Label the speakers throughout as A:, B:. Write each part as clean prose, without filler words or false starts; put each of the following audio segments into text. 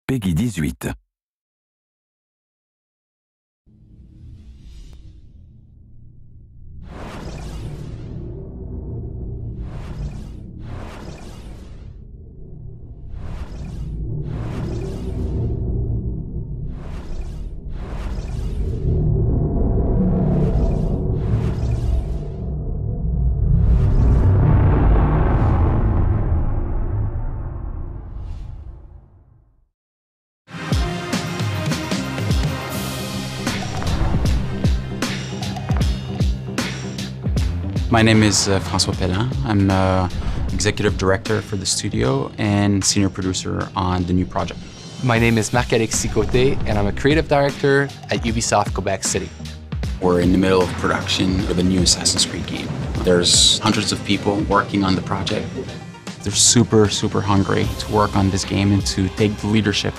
A: Peggy 18.
B: My name is François Pellin. I'm executive director for the studio and senior producer on the new project.
C: My name is Marc-Alexis Côté, and I'm a creative director at Ubisoft Quebec City.
B: We're in the middle of production of a new Assassin's Creed game. There's hundreds of people working on the project. They're super, super hungry to work on this game and to take the leadership.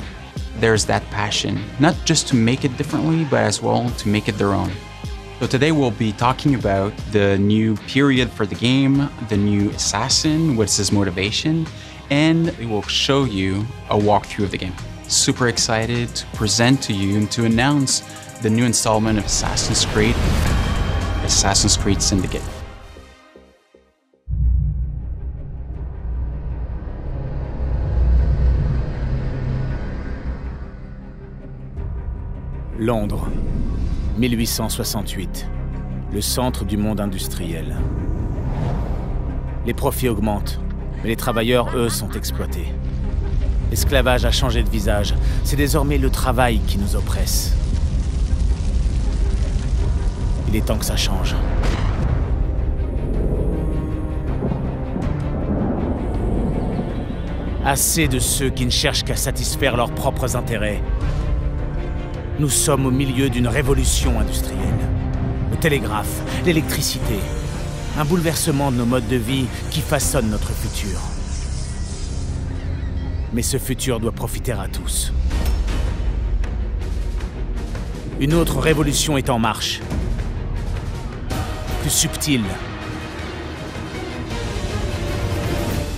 B: There's that passion, not just to make it differently, but as well to make it their own. So today we'll be talking about the new period for the game, the new assassin, what's his motivation, and we will show you a walkthrough of the game. Super excited to present to you and to announce the new installment of Assassin's Creed Syndicate.
D: Londres, 1868, le centre du monde industriel. Les profits augmentent, mais les travailleurs, eux, sont exploités. L'esclavage a changé de visage, c'est désormais le travail qui nous oppresse. Il est temps que ça change. Assez de ceux qui ne cherchent qu'à satisfaire leurs propres intérêts. Nous sommes au milieu d'une révolution industrielle. Le télégraphe, l'électricité, un bouleversement de nos modes de vie qui façonne notre futur. Mais ce futur doit profiter à tous. Une autre révolution est en marche. Plus subtile.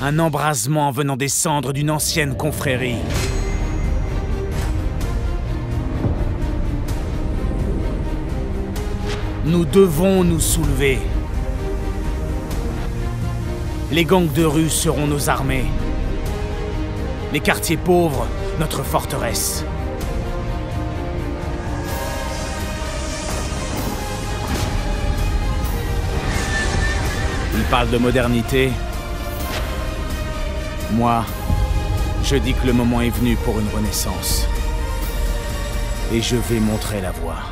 D: Un embrasement venant des cendres d'une ancienne confrérie. Nous devons nous soulever. Les gangs de rue seront nos armées. Les quartiers pauvres, notre forteresse. Ils parlent de modernité. Moi, je dis que le moment est venu pour une renaissance. Et je vais montrer la voie.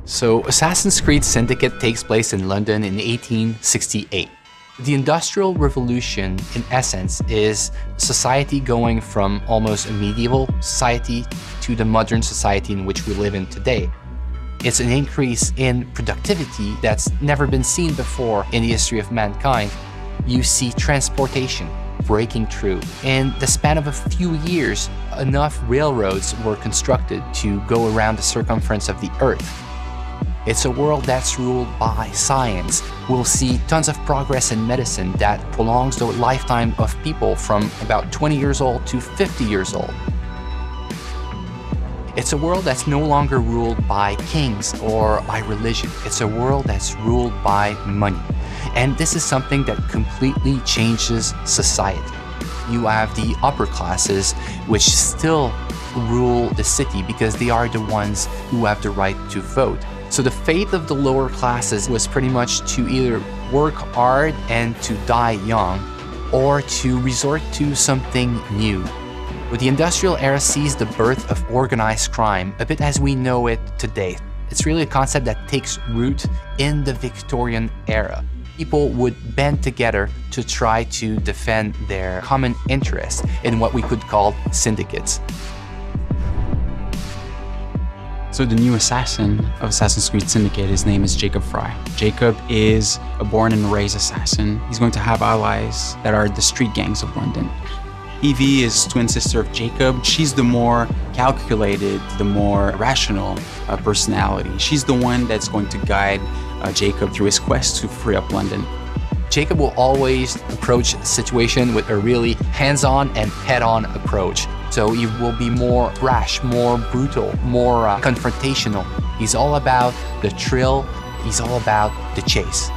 C: So, Assassin's Creed Syndicate takes place in London in 1868. The Industrial Revolution, in essence, is society going from almost a medieval society to the modern society in which we live in today. It's an increase in productivity that's never been seen before in the history of mankind. You see transportation breaking through. In the span of a few years, enough railroads were constructed to go around the circumference of the Earth. It's a world that's ruled by science. We'll see tons of progress in medicine that prolongs the lifetime of people from about 20 years old to 50 years old. It's a world that's no longer ruled by kings or by religion. It's a world that's ruled by money. And this is something that completely changes society. You have the upper classes, which still rule the city because they are the ones who have the right to vote. So the fate of the lower classes was pretty much to either work hard and to die young, or to resort to something new. But the industrial era sees the birth of organized crime, a bit as we know it today. It's really a concept that takes root in the Victorian era. People would band together to try to defend their common interests in what we could call syndicates.
B: So the new assassin of Assassin's Creed Syndicate, his name is Jacob Frye. Jacob is a born and raised assassin. He's going to have allies that are the street gangs of London. Evie is twin sister of Jacob. She's the more calculated, the more rational personality. She's the one that's going to guide Jacob through his quest to free up London.
C: Jacob will always approach the situation with a really hands-on and head-on approach. So he will be more brash, more brutal, more confrontational. He's all about the thrill. He's all about the chase.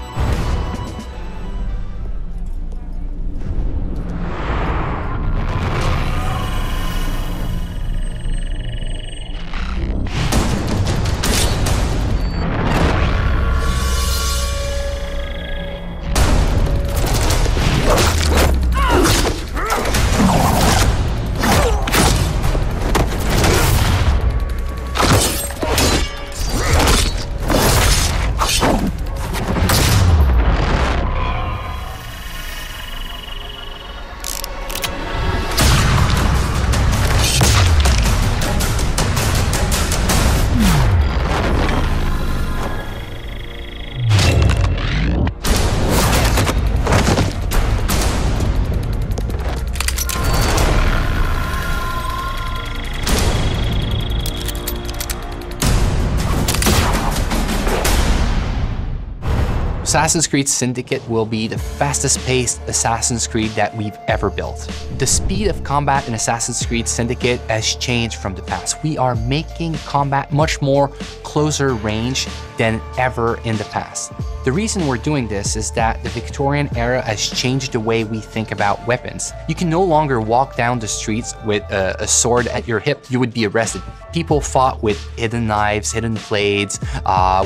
C: Assassin's Creed Syndicate will be the fastest paced Assassin's Creed that we've ever built. The speed of combat in Assassin's Creed Syndicate has changed from the past. We are making combat much more closer range than ever in the past. The reason we're doing this is that the Victorian era has changed the way we think about weapons. You can no longer walk down the streets with a sword at your hip. You would be arrested. People fought with hidden knives, hidden blades,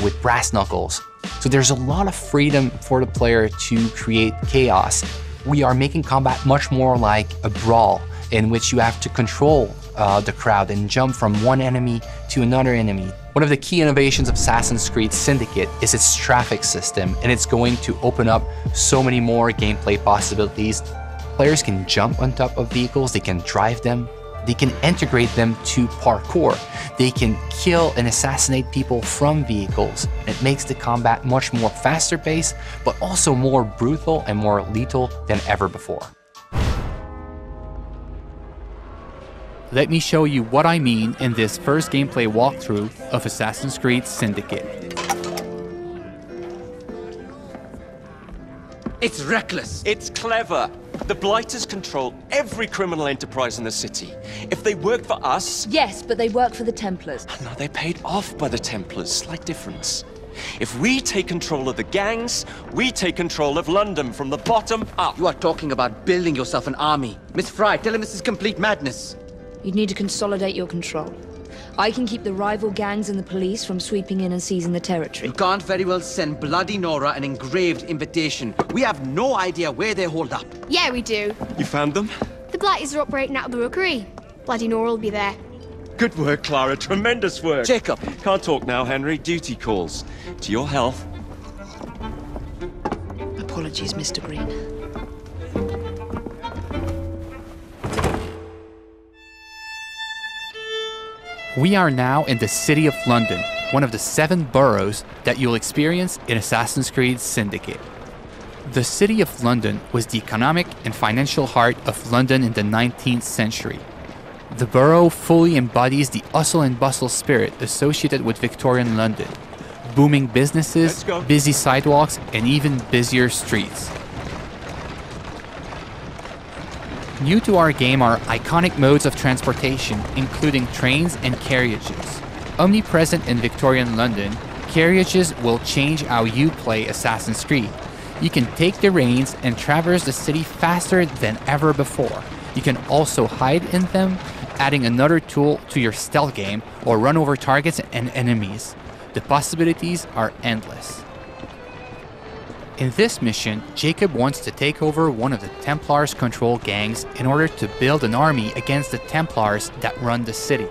C: with brass knuckles. So there's a lot of freedom for the player to create chaos. We are making combat much more like a brawl in which you have to control the crowd and jump from one enemy to another enemy. One of the key innovations of Assassin's Creed Syndicate is its traffic system, and it's going to open up so many more gameplay possibilities. Players can jump on top of vehicles, they can drive them, they can integrate them to parkour. They can kill and assassinate people from vehicles. It makes the combat much more faster paced, but also more brutal and more lethal than ever before.
A: Let me show you what I mean in this first gameplay walkthrough of Assassin's Creed Syndicate.
E: It's reckless.
F: It's clever. The Blighters control every criminal enterprise in the city. If they work for us...
G: Yes, but they work for the Templars.
F: No, they're paid off by the Templars. Slight difference. If we take control of the gangs, we take control of London from the bottom up.
E: You are talking about building yourself an army. Miss Fry, tell him this is complete madness.
G: You'd need to consolidate your control. I can keep the rival gangs and the police from sweeping in and seizing the territory.
E: You can't very well send Bloody Nora an engraved invitation. We have no idea where they're holed up.
H: Yeah, we do.
F: You found them?
H: The Blighters are operating out of the rookery. Bloody Nora will be there.
F: Good work, Clara. Tremendous work.
E: Jacob.
F: Can't talk now, Henry. Duty calls. To your health.
G: Apologies, Mr. Green.
A: We are now in the city of London, one of the 7 boroughs that you'll experience in Assassin's Creed Syndicate. The city of London was the economic and financial heart of London in the 19th century. The borough fully embodies the hustle and bustle spirit associated with Victorian London. Booming businesses, busy sidewalks, and even busier streets. New to our game are iconic modes of transportation, including trains and carriages. Omnipresent in Victorian London, carriages will change how you play Assassin's Creed. You can take the reins and traverse the city faster than ever before. You can also hide in them, adding another tool to your stealth game, or run over targets and enemies. The possibilities are endless. In this mission, Jacob wants to take over one of the Templars' control gangs in order to build an army against the Templars that run the city.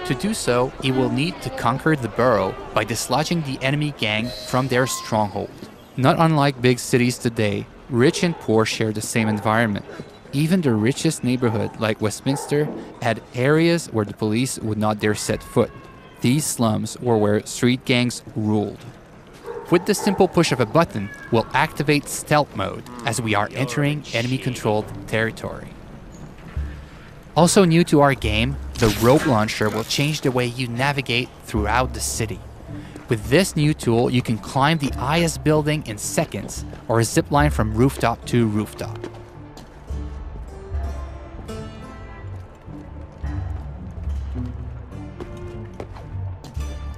A: To do so, he will need to conquer the borough by dislodging the enemy gang from their stronghold. Not unlike big cities today, rich and poor share the same environment. Even the richest neighborhood, like Westminster, had areas where the police would not dare set foot. These slums were where street gangs ruled. With the simple push of a button, we'll activate stealth mode as we are entering enemy-controlled territory. Also new to our game, the rope launcher will change the way you navigate throughout the city. With this new tool, you can climb the IS building in seconds, or zipline from rooftop to rooftop.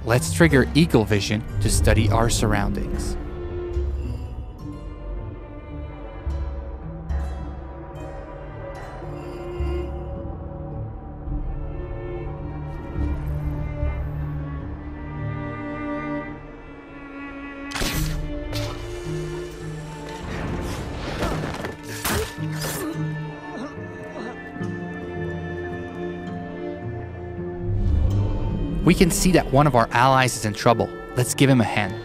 A: Let's trigger Eagle Vision to study our surroundings. We can see that one of our allies is in trouble. Let's give him a hand.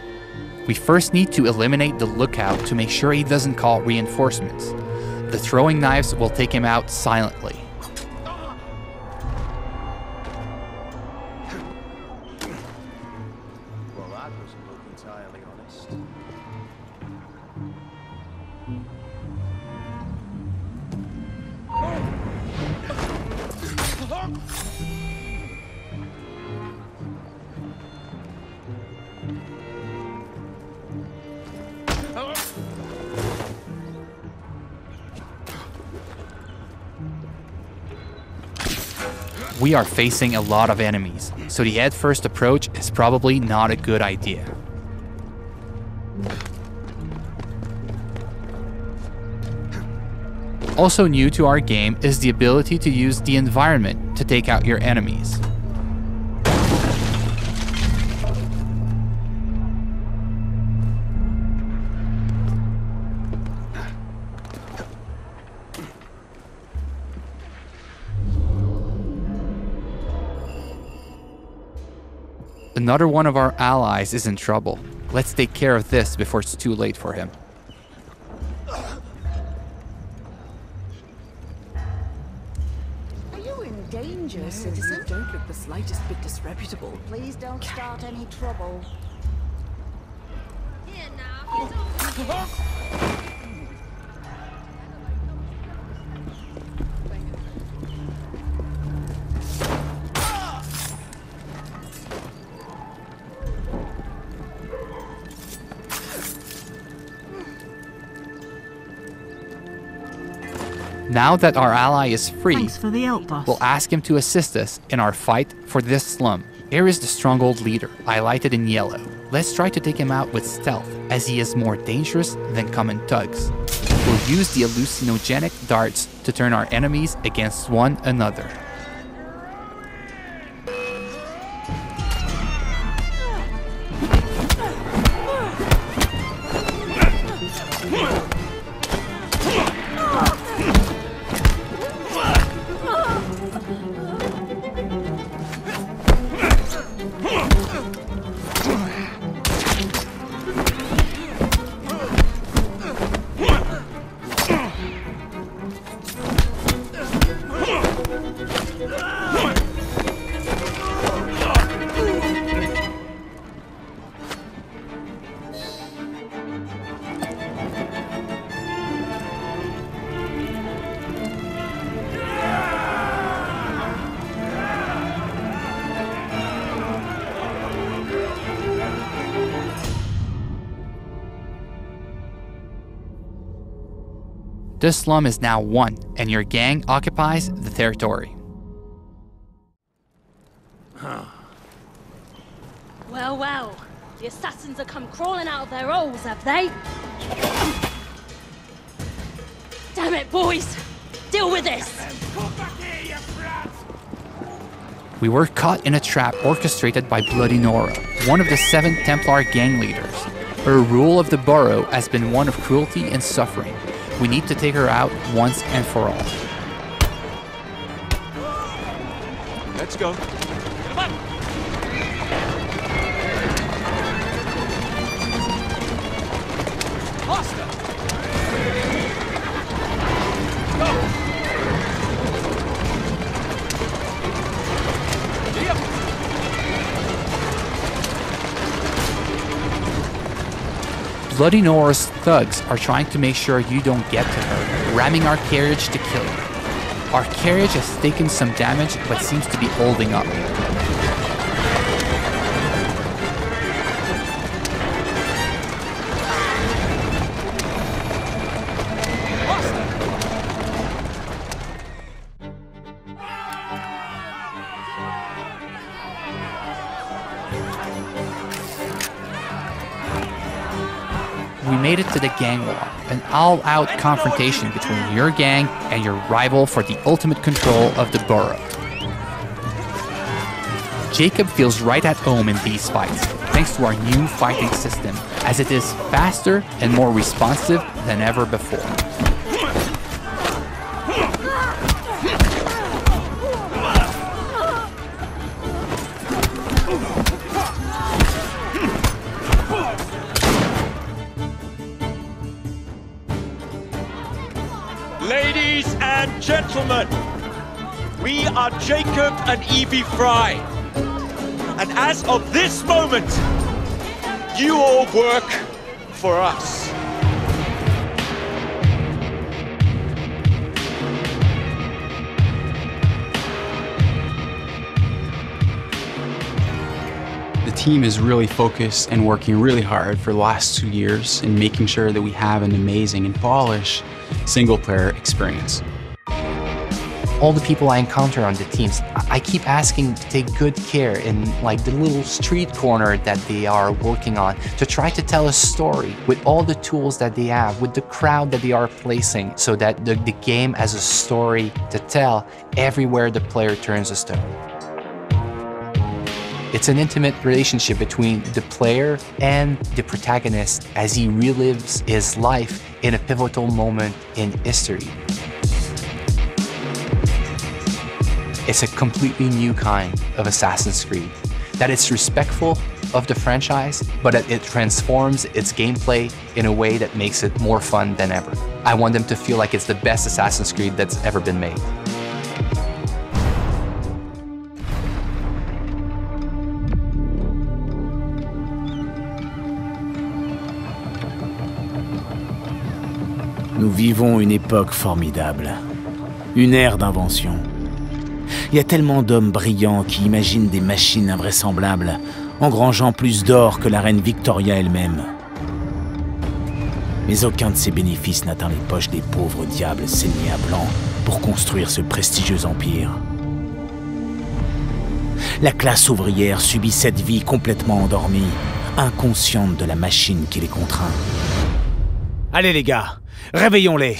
A: We first need to eliminate the lookout to make sure he doesn't call reinforcements. The throwing knives will take him out silently.
F: Well, that doesn't look entirely honest.
A: We are facing a lot of enemies, so the head-first approach is probably not a good idea. Also new to our game is the ability to use the environment to take out your enemies. Another one of our allies is in trouble. Let's take care of this before it's too late for him.
I: Are you in danger, citizen?
J: Don't look the slightest bit disreputable.
I: Please don't start any trouble.
H: Here now.
A: Now that our ally is free,
J: Thanks for the help, boss.
A: we'll ask him to assist us in our fight for this slum. Here is the stronghold leader, highlighted in yellow. Let's try to take him out with stealth, as he is more dangerous than common thugs. We'll use the hallucinogenic darts to turn our enemies against one another. This slum is now won, and your gang occupies the territory.
K: Well, well, the assassins have come crawling out of their holes, have they? Damn it, boys! Deal with this!
A: We were caught in a trap orchestrated by Bloody Nora, one of the 7 Templar gang leaders. Her rule of the borough has been one of cruelty and suffering. We need to take her out once and for all.
F: Let's go. Faster! Go!
A: Bloody Nora's thugs are trying to make sure you don't get to her, ramming our carriage to kill her. Our carriage has taken some damage but seems to be holding up. made it to the gang war, an all-out confrontation between your gang and your rival for the ultimate control of the borough. Jacob feels right at home in these fights, thanks to our new fighting system, as it is faster and more responsive than ever before.
F: Ladies and gentlemen, we are Jacob and Evie Fry. And as of this moment, you all work for us.
B: The team is really focused and working really hard for the last 2 years in making sure that we have an amazing and polished single-player experience.
C: All the people I encounter on the teams, I keep asking to take good care in like the little street corner that they are working on, to try to tell a story with all the tools that they have, with the crowd that they are placing, so that the game has a story to tell everywhere the player turns a stone. It's an intimate relationship between the player and the protagonist as he relives his life in a pivotal moment in history. It's a completely new kind of Assassin's Creed, that it's respectful of the franchise, but that it transforms its gameplay in a way that makes it more fun than ever. I want them to feel like it's the best Assassin's Creed that's ever been made.
D: Nous vivons une époque formidable, une ère d'invention. Il y a tellement d'hommes brillants qui imaginent des machines invraisemblables, engrangeant plus d'or que la reine Victoria elle-même. Mais aucun de ces bénéfices n'atteint les poches des pauvres diables saignés à blanc pour construire ce prestigieux empire. La classe ouvrière subit cette vie complètement endormie, inconsciente de la machine qui les contraint. Allez les gars, réveillons-les!